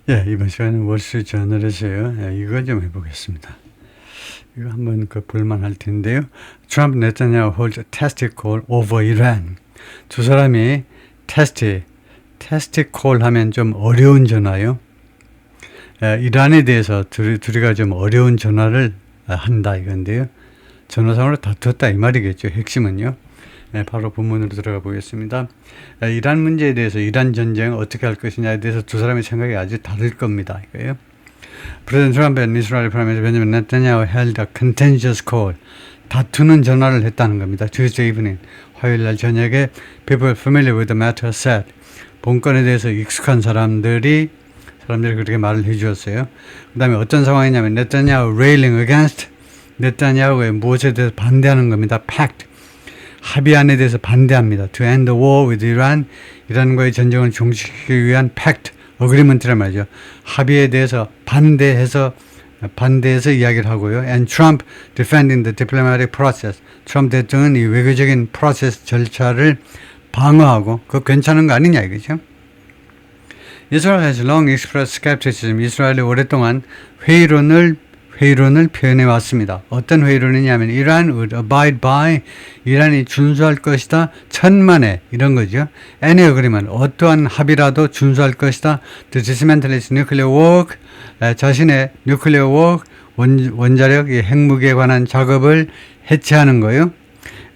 예, 이번 시간은 월스트리트저널에서요. 예, 이거 좀 해보겠습니다. 이거 한번 볼만할 텐데요. 트럼프 네타냐후 holds a testicle over Iran. 두 사람이 testicle 하면 좀 어려운 전화요. 예, 이란에 대해서 둘이가 좀 어려운 전화를 한다 이건데요. 전화상으로 다투었다 이 말이겠죠. 핵심은요. 네, 바로 본문으로 들어가 보겠습니다. 이란 문제에 대해서 이란 전쟁을 어떻게 할 것이냐에 대해서 두 사람의 생각이 아주 다를 겁니다. 이거예요. 프레젠트 트럼프 and Israel Prime Minister Benjamin Netanyahu held a contentious call. 다투는 전화를 했다는 겁니다. Tuesday evening, 화요일 날 저녁에 people familiar with the matter said. 본건에 대해서 익숙한 사람들이 그렇게 말을 해주었어요. 그 다음에 어떤 상황이냐면 Netanyahu railing against 네타냐후의 무엇에 대해서 반대하는 겁니다. pact. 합의안에 대해서 반대합니다. To end the war with Iran, 이란과의 전쟁을 종식시키기 위한 pact, agreement란 말이죠. 합의에 대해서 반대해서 이야기를 하고요. And Trump defending the diplomatic process. 트럼프 대통령은 이 외교적인 프로세스 절차를 방어하고 그거 괜찮은 거 아니냐 이거죠. Israel has long expressed skepticism. 이스라엘이 오랫동안 회의론을 표현해 왔습니다. 어떤 회의론이냐면 Iran would abide by, 이란이 준수할 것이다. 천만에 이런 거죠. Any agreement, 어떠한 합의라도 준수할 것이다. To dismantle its nuclear work, 자신의 nuclear work, 원자력, 핵무기에 관한 작업을 해체하는 거예요.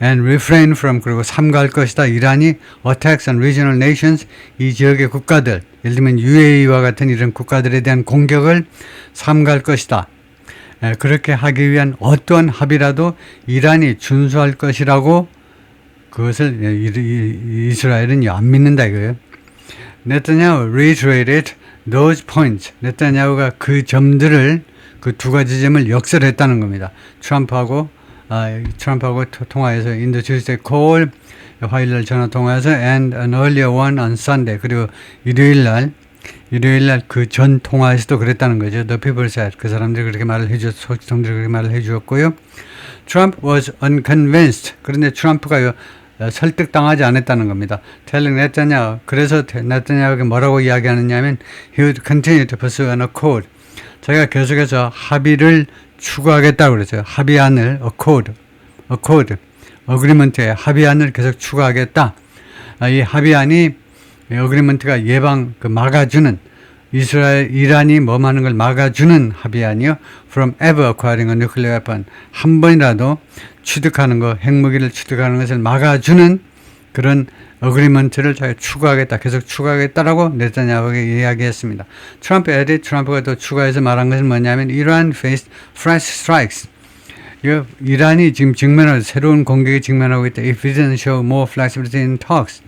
And refrain from, 그리고 삼가할 것이다. 이란이 attacks on regional nations, 이 지역의 국가들, 예를 들면 UAE와 같은 이런 국가들에 대한 공격을 삼가할 것이다. 그렇게 하기 위한 어떠한 합의라도 이란이 준수할 것이라고 그것을 이스라엘은 안 믿는다 이거예요. 네타냐후 reiterated those points. 네타냐후가 그 점들을 그 두 가지 점을 역설했다는 겁니다. 트럼프하고 통화해서 in the Tuesday call 화요일날 전화 통화해서 and an earlier one on Sunday 그리고 일요일날 그 전 통화에서도 그랬다는 거죠. The people said. 그 사람들이 그렇게 말을 소식통들이 그렇게 말을 해주었고요. Trump was unconvinced. 그런데 트럼프가 설득당하지 않았다는 겁니다. Telling Netanyahu. 그래서 네타냐후가 뭐라고 이야기하느냐면 he would continue to pursue an accord. 자기가 계속해서 합의를 추구하겠다고 그랬어요. 합의안을 agreement의 합의안을 계속 추구하겠다. 이 합의안이 어그리먼트가 막아주는 이란이 하는 걸 막아주는 합의안이요. From ever acquiring a nuclear weapon. 한 번이라도 취득하는 거, 핵무기를 취득하는 것을 막아주는 그런 어그리먼트를 추구하겠다. 계속 추구하겠다라고 네타냐후가 이야기했습니다. 트럼프가 또 추가해서 말한 것은 뭐냐면 Iran faced fresh strikes. 이란이 지금 새로운 공격에 직면하고 있다. If it didn't show more flexibility in talks.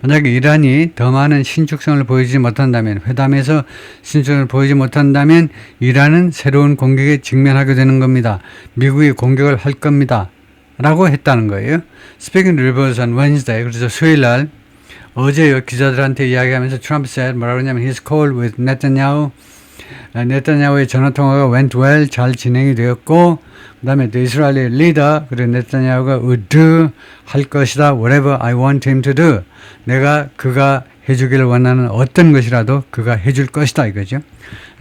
만약에 이란이 더 많은 신축성을 보이지 못한다면, 회담에서 신축성을 보이지 못한다면 이란은 새로운 공격에 직면하게 되는 겁니다. 미국이 공격을 할 겁니다. 라고 했다는 거예요. Speaking to reporters on Wednesday, 그래서 수요일날 어제 기자들한테 이야기하면서 트럼프 said 뭐라고 하냐면 his call with Netanyahu, 네타냐후의 전화통화가 went well, 잘 진행이 되었고 그 다음에 the Israeli leader, 그리고 네타냐후가 would do, 할 것이다, whatever I want him to do. 그가 해주기를 원하는 어떤 것이라도 그가 해줄 것이다 이거죠.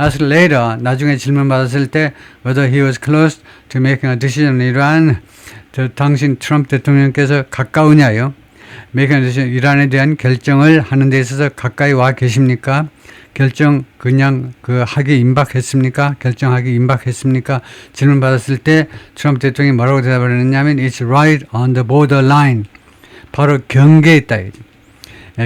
As later, 나중에 질문 받았을 때 whether he was close to making a decision in Iran, 당신 트럼프 대통령께서 가까우냐요. making a decision, 이란에 대한 결정을 하는 데 있어서 가까이 와 계십니까? 결정하기 임박했습니까? 질문 받았을 때 트럼프 대통령이 뭐라고 대답을 했냐면 It's right on the borderline. 바로 경계에 있다.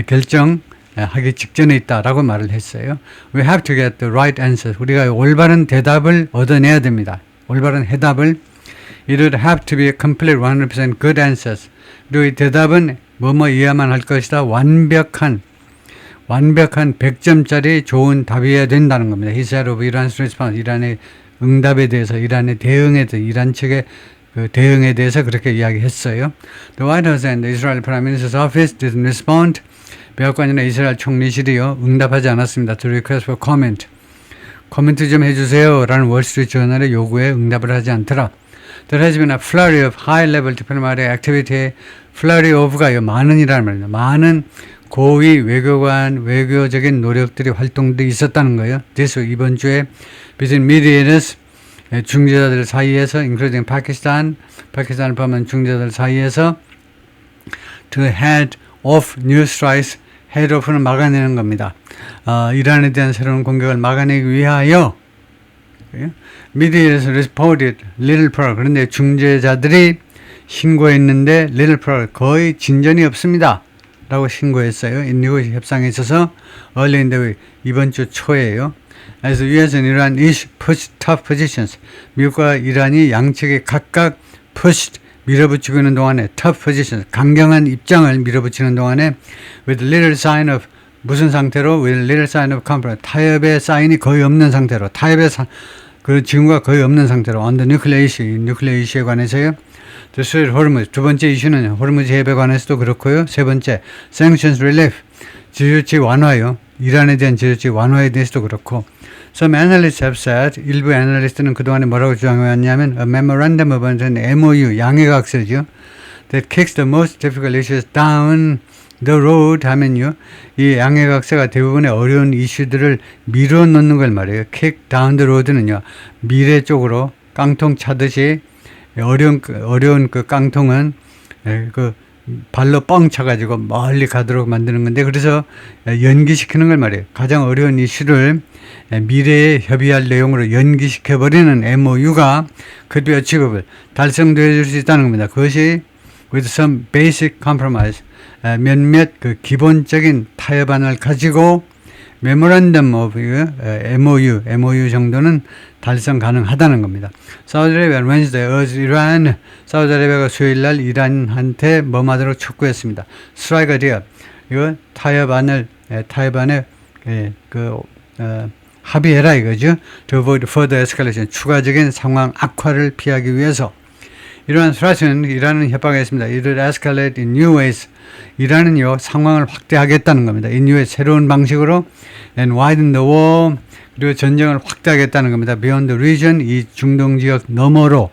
결정하기 직전에 있다라고 말을 했어요. We have to get the right answer. 우리가 올바른 대답을 얻어내야 됩니다. 올바른 해답을. It would have to be a complete 100% good answers. 그리고 이 대답은 이해야만 할 것이다. 완벽한 100점짜리 좋은 답이어야 된다는 겁니다. He said of Iran's response, 이란의 응답에 대해서, 이란의 대응에 대해서, 이란 측의 그 대응에 대해서 그렇게 이야기했어요. The White House and the Israel Prime Minister's Office didn't respond. 백악관이나 이스라엘 총리실이요 응답하지 않았습니다. To request for comment. 코멘트 좀 해주세요 라는 월스트리트 저널의 요구에 응답을 하지 않더라. There has been a flurry of high-level diplomatic activity. flurry of가요 많은이라는 말입니다. 많은 고위 외교적인 노력들이 활동들이 있었다는 거예요. 그래서 이번 주에 between mediators 중재자들 사이에서 including 파키스탄을 포함한 중재자들 사이에서 to head off new strikes, head off는 막아내는 겁니다. 이란에 대한 새로운 공격을 막아내기 위하여 mediators reported little progress. 그런데 중재자들이 신고했는데 little progress, 거의 진전이 없습니다 라고 신고했어요. 인디고 협상에 있어서 early in the week, 이번 주 초에요. As the US and Iran each pushed tough positions, 미국과 이란이 양측에 각각 pushed, 밀어붙이고 있는 동안에 tough positions, 강경한 입장을 밀어붙이는 동안에 with little sign of, 무슨 상태로? with little sign of compromise, 타협의 사인이 거의 없는 상태로, 그 징후가 거의 없는 상태로 on the nuclear issue, 뉴클리어 이슈에 관해서요. The Strait of Hormuz, 두 번째 이슈는 호르무즈 해협에 관해서도 그렇고요. 세 번째, sanctions relief, 제조치 완화요. 이란에 대한 제조치 완화에 대해서도 그렇고. Some analysts have said, 일부 애널리스트는 그동안에 뭐라고 주장해왔냐면 a memorandum of understanding, MOU, 양해각서죠. that kicks the most difficult issues down the road 하면요. 이 양해각서가 대부분의 어려운 이슈들을 밀어넣는 걸 말해요. kick down the road는요. 미래 쪽으로 깡통 차듯이 어려운 그 깡통은 그 발로 뻥 차가지고 멀리 가도록 만드는 건데, 그래서 연기시키는 걸 말이에요. 가장 어려운 이슈를 미래에 협의할 내용으로 연기시켜버리는 MOU가 could be achievable, 달성되어 줄 수 있다는 겁니다. 그것이 with some basic compromise, 몇몇 그 기본적인 타협안을 가지고 Memorandum of MOU 정도는 달성 가능하다는 겁니다. 사우디아라비아 Wednesday urged Iran, 사우디아라비아가 수요일날 이란한테 뭐하도록 촉구했습니다. Strike a deal, 이거 타협안에 합의해라 이거죠. To avoid further escalation, 추가적인 상황 악화를 피하기 위해서. 이러한 threat은 이란은 협박했습니다. It will escalate in new ways. 이란은요 상황을 확대하겠다는 겁니다. In new ways, 새로운 방식으로 and widen the war, 그리고 전쟁을 확대하겠다는 겁니다. Beyond the region, 이 중동 지역 너머로.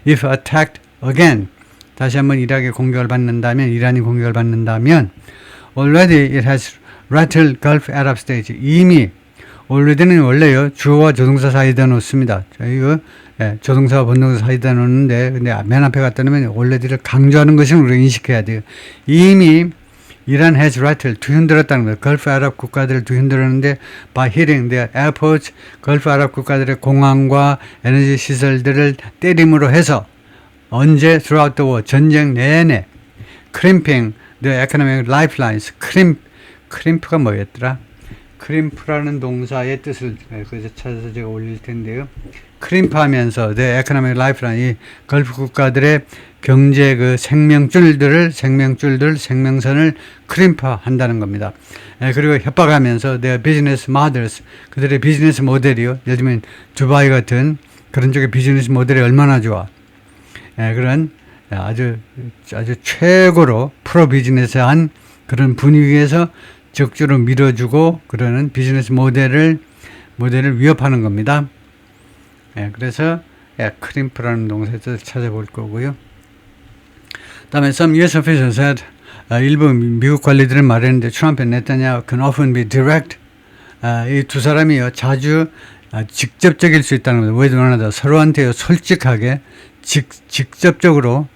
If attacked again, 다시 한번 이란이 공격을 받는다면 already it has rattled Gulf Arab states. 이미 already는 원래요 주어와 조동사 사이에다 놓습니다. 이거 조동사와 본동사 사이에다 놓는데, 근데 맨 앞에 갖다 놓으면 already를 강조하는 것을 우리가 인식해야 돼요. 이미 이란 has rattled, 뒤흔들었다는 거예요. 걸프 아랍 국가들을 뒤흔들었는데 by hitting their airports, 걸프 아랍 국가들의 공항과 에너지 시설들을 때림으로 해서 언제 throughout the war, 전쟁 내내 crimping the economic lifelines, crimp가 뭐였더라? 크림프라는 동사의 뜻을 그래서 찾아서 제가 올릴 텐데요. 크림프하면서 the economic lifeline, 이 걸프 국가들의 경제 그 생명선을 크림프한다는 겁니다. 그리고 협박하면서 their business models, 그들의 비즈니스 모델이요. 예를 들면 두바이 같은 그런 쪽의 비즈니스 모델이 얼마나 좋아. 그런 아주 최고로 프로 비즈니스한 그런 분위기에서 적주로 밀어주고 그러는 비즈니스 모델을 위협하는 겁니다. 그래서 크림프라는 동사의 뜻을 찾아볼 거고요. 다음에 some US officials said, 일부 미국 관리들은 말했는데 트럼프 and 네타냐후 can often be direct. 이 두 사람이요 자주 직접적일 수 있다는 겁니다. with one another, 서로한테요 솔직하게 직접적으로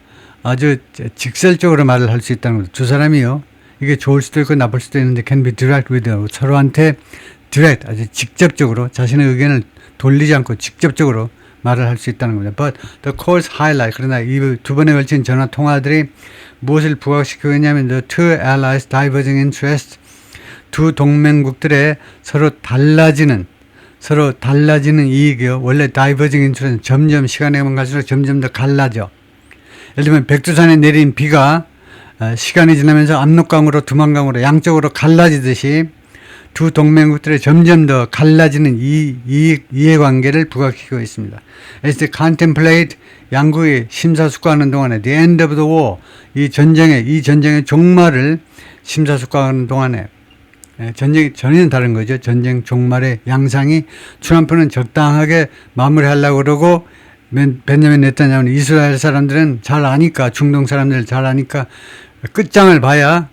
아주 직설적으로 말을 할 수 있다는 겁니다. 두 사람이요 이게 좋을 수도 있고 나쁠 수도 있는데 can be direct with them. 서로한테 direct, 아주 직접적으로 자신의 의견을 돌리지 않고 직접적으로 말을 할 수 있다는 겁니다. But the calls highlight, 그러나 이 두 번에 걸친 전화 통화들이 무엇을 부각시키고 있냐면 the two allies diverging interests, 두 동맹국들의 서로 달라지는 이익이요. 원래 diverging interest는 점점 시간이 갈수록 점점 더 갈라져. 예를 들면 백두산에 내린 비가 시간이 지나면서 압록강으로 두만강으로 양쪽으로 갈라지듯이 두 동맹국들의 점점 더 갈라지는 이해관계를 부각시키고 있습니다. As they contemplate, 양국이 심사숙고하는 동안에 the end of the war, 이 전쟁의 종말을 심사숙고하는 동안에 전쟁이 전혀 다른 거죠. 전쟁 종말의 양상이 트럼프는 적당하게 마무리하려고 그러고 벤자민 네타냐후는 이스라엘 사람들은 잘 아니까, 중동 사람들 잘 아니까 끝장을 봐야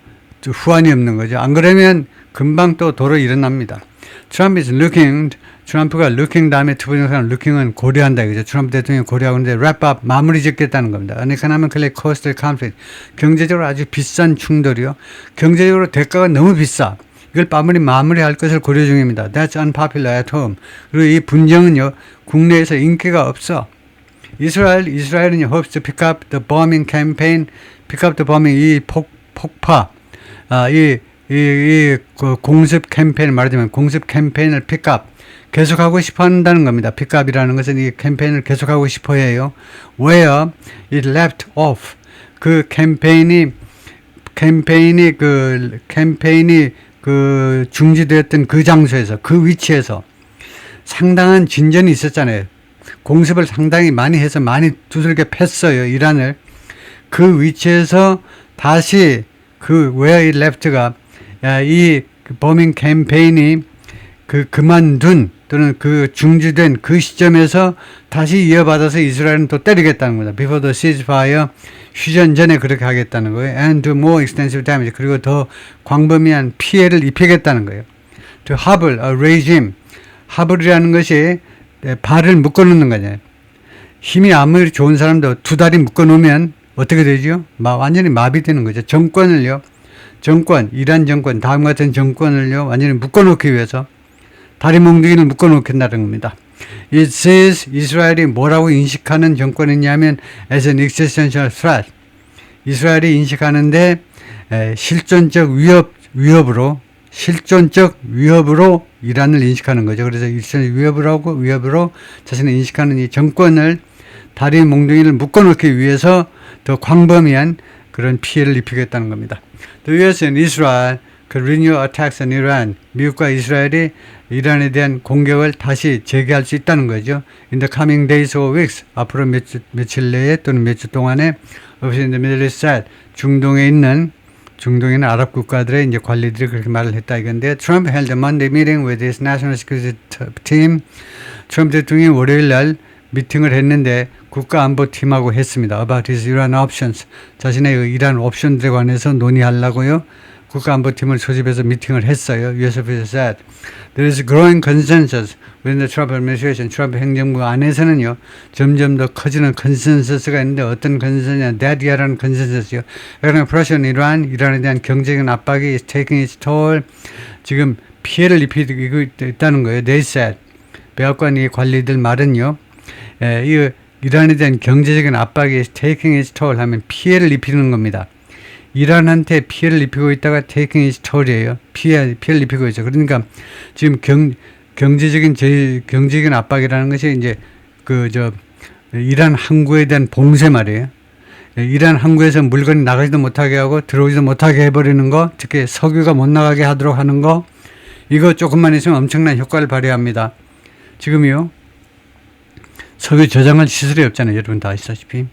후환이 없는 거죠. 안 그러면 금방 또 도로 일어납니다. Trump is looking, 트럼프가 looking 다음에 투부정사는 looking은 고려한다. 그죠? 트럼프 대통령이 고려하고 있는데 wrap up, 마무리 짓겠다는 겁니다. Economically coastal conflict, 경제적으로 아주 비싼 충돌이요. 경제적으로 대가가 너무 비싸. 이걸 마무리할 것을 고려 중입니다. That's unpopular at home. 그리고 이 분쟁은요, 국내에서 인기가 없어. 이스라엘은 hopes to pick up the bombing campaign, pick up the bombing, 이 폭파, 그 공습 캠페인, 말하자면 공습 캠페인을 픽업, 계속하고 싶어 한다는 겁니다. 픽업이라는 것은 이 캠페인을 계속하고 싶어 해요. Where it left off. 그 캠페인이 중지되었던 그 장소에서, 그 위치에서 상당한 진전이 있었잖아요. 공습을 상당히 많이 해서 많이 두들겨 팼어요, 이란을. 그 위치에서 다시 그 where it left가 이 버밍 캠페인이 그만둔 또는 그 중지된 그 시점에서 다시 이어받아서 이스라엘은 또 때리겠다는 거다. Before the ceasefire, 휴전 전에 그렇게 하겠다는 거예요. And to more extensive damage, 그리고 더 광범위한 피해를 입히겠다는 거예요. To hobble a regime, hobble이라는 것이 발을 묶어놓는 거잖아요. 힘이 아무리 좋은 사람도 두 다리 묶어놓으면 어떻게 되죠? 완전히 마비되는 거죠. 이란 정권, 다음 같은 정권을요, 완전히 묶어놓기 위해서 다리 몽둥이를 묶어놓겠다는 겁니다. It says 이스라엘이 뭐라고 인식하는 정권이냐면 as an existential threat. 이스라엘이 인식하는데 실존적 위협으로 이란을 인식하는 거죠. 그래서 위협으로 자신을 인식하는 이 정권을 다리 몽둥이를 묶어놓기 위해서 더 광범위한 그런 피해를 입히겠다는 겁니다. The U.S. and Israel could renew attacks on Iran. 미국과 이스라엘이 이란에 대한 공격을 다시 재개할 수 있다는 거죠. In the coming days or weeks. 앞으로 며칠 내에 또는 몇 주 동안에 in the Middle East said. 중동에 있는 아랍 국가들의 이제 관리들이 그렇게 말을 했다 이건데, Trump held a Monday meeting with his national security team. 트럼프 대통령이 월요일 날 미팅을 했는데 국가안보팀하고 했습니다. About his Iran options. 자신의 이란 옵션들에 관해서 논의하려고요. 국가안보팀을 소집해서 미팅을 했어요. US official said. There is growing consensus within the Trump administration. 트럼프 행정부 안에서는요, 점점 더 커지는 컨센서스가 있는데 어떤 컨센서스냐? That 컨센서스요. Economic pressure on Iran, 이란에 대한 경제적인 압박이 is taking its toll. 지금 피해를 입히고 있다는 거예요. They said. 백악관 이 관리들 말은요, 이란에 대한 경제적인 압박이 is taking its toll 하면 피해를 입히는 겁니다. 이란한테 피해를 입히고 있다가 taking its toll이에요. 피해를 입히고 있죠. 그러니까 지금 경제적인 압박이라는 것이 이제 이란 항구에 대한 봉쇄 말이에요. 이란 항구에서 물건이 나가지도 못하게 하고 들어오지도 못하게 해버리는 거, 특히 석유가 못 나가게 하도록 하는 거, 이거 조금만 있으면 엄청난 효과를 발휘합니다. 지금요, 석유 저장할 시설이 없잖아요. 여러분 다 아시다시피.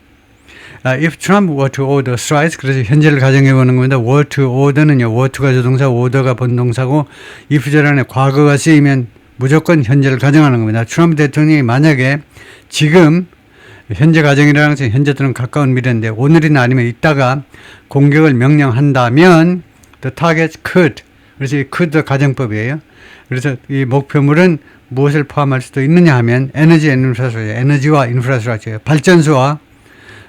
If Trump were to order strikes, 그래서 현재를 가정해 보는 겁니다. were to order는요, were to가 조동사, order가 본동사고, if 절안에 과거가 쓰이면 무조건 현재를 가정하는 겁니다. 트럼프 대통령이 만약에 지금 현재 가정이라는 것은 현재 또는 가까운 미래인데 오늘이나 아니면 이따가 공격을 명령한다면 the target could, 그래서 이 could 가정법이에요. 그래서 이 목표물은 무엇을 포함할 수도 있느냐 하면 에너지 에너지와 인프라스트럭처,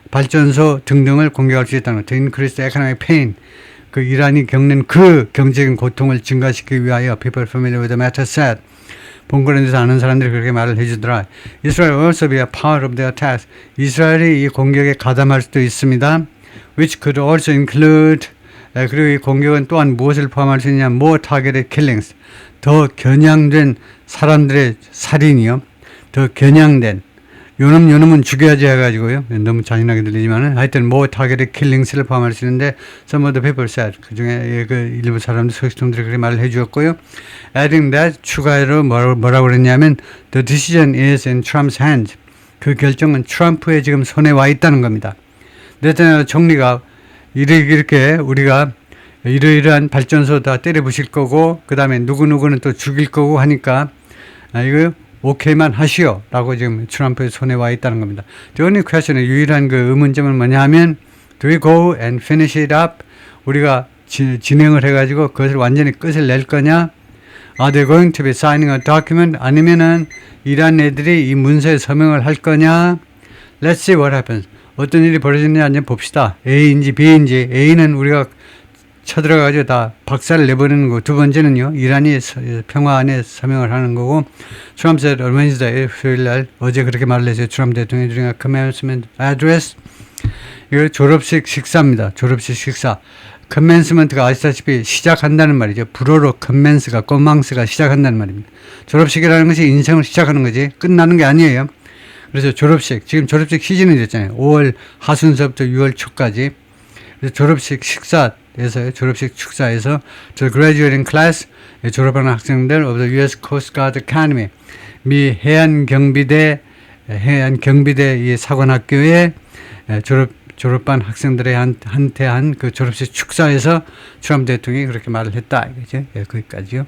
발전소 등등을 공격할 수 있다는 것. increase the economic pain. 그 이란이 겪는 그 경제적인 고통을 증가시키기 위하여 people familiar with the matter said. 본권에 대해서 아는 사람들이 그렇게 말을 해주더라. Israel will also be a part of the attacks. 이스라엘이 이 공격에 가담할 수도 있습니다. Which could also include, 그리고 이 공격은 또한 무엇을 포함할 수 있냐? More targeted killings. 더 겨냥된 사람들의 살인이요. 더 겨냥된. 요놈은 죽여야지 해가지고요. 너무 잔인하게 들리지만은 하여튼 more targeted killings를 포함할 수 있는데 some of the people said. 그 중에 그 일부 사람들, 소식통들이 그렇게 말을 해주었고요. Adding that, 추가로 뭐라고 그랬냐면 the decision is in Trump's hands. 그 결정은 트럼프의 지금 손에 와 있다는 겁니다. 네타냐후 총리가 이렇게 우리가 이러이러한 발전소 다 때려 부실 거고 그 다음에 누구누구는 또 죽일 거고 하니까 이거 오케이만 하시오 라고 지금 트럼프의 손에 와 있다는 겁니다. The only question, 유일한 그 의문점은 뭐냐 하면 Do we go and finish it up? 우리가 진행을 해가지고 그것을 완전히 끝을 낼 거냐? Are they going to be signing a document? 아니면은 이란 애들이 이 문서에 서명을 할 거냐? Let's see what happens. 어떤 일이 벌어지느냐 한번 봅시다. A인지 B인지. A는 우리가 쳐들어가지고 다 박살을 내버리는 거고, 두 번째는요, 이란이 평화안에 서명을 하는 거고, 트럼프 said on Wednesday, 수요일날 어제 그렇게 말을 했어요. 트럼프 대통령이 during a commencement address. 이거 졸업식 식사입니다. 졸업식 식사. commencement가 아시다시피 시작한다는 말이죠. 불어로 commence가, commence가 시작한다는 말입니다. 졸업식이라는 것이 인생을 시작하는 거지 끝나는 게 아니에요. 그래서 졸업식, 지금 졸업식 시즌이 됐잖아요. 5월 하순서부터 6월 초까지. 그래서 졸업식 식사에서, 졸업식 축사에서 the graduating class, 졸업하는 학생들 of the U.S. Coast Guard Academy, 미 해안경비대 이 사관학교의 졸업반 학생들의 한테 한 그 졸업식 축사에서 트럼프 대통령이 그렇게 말을 했다. 이거죠. 예, 거기까지요.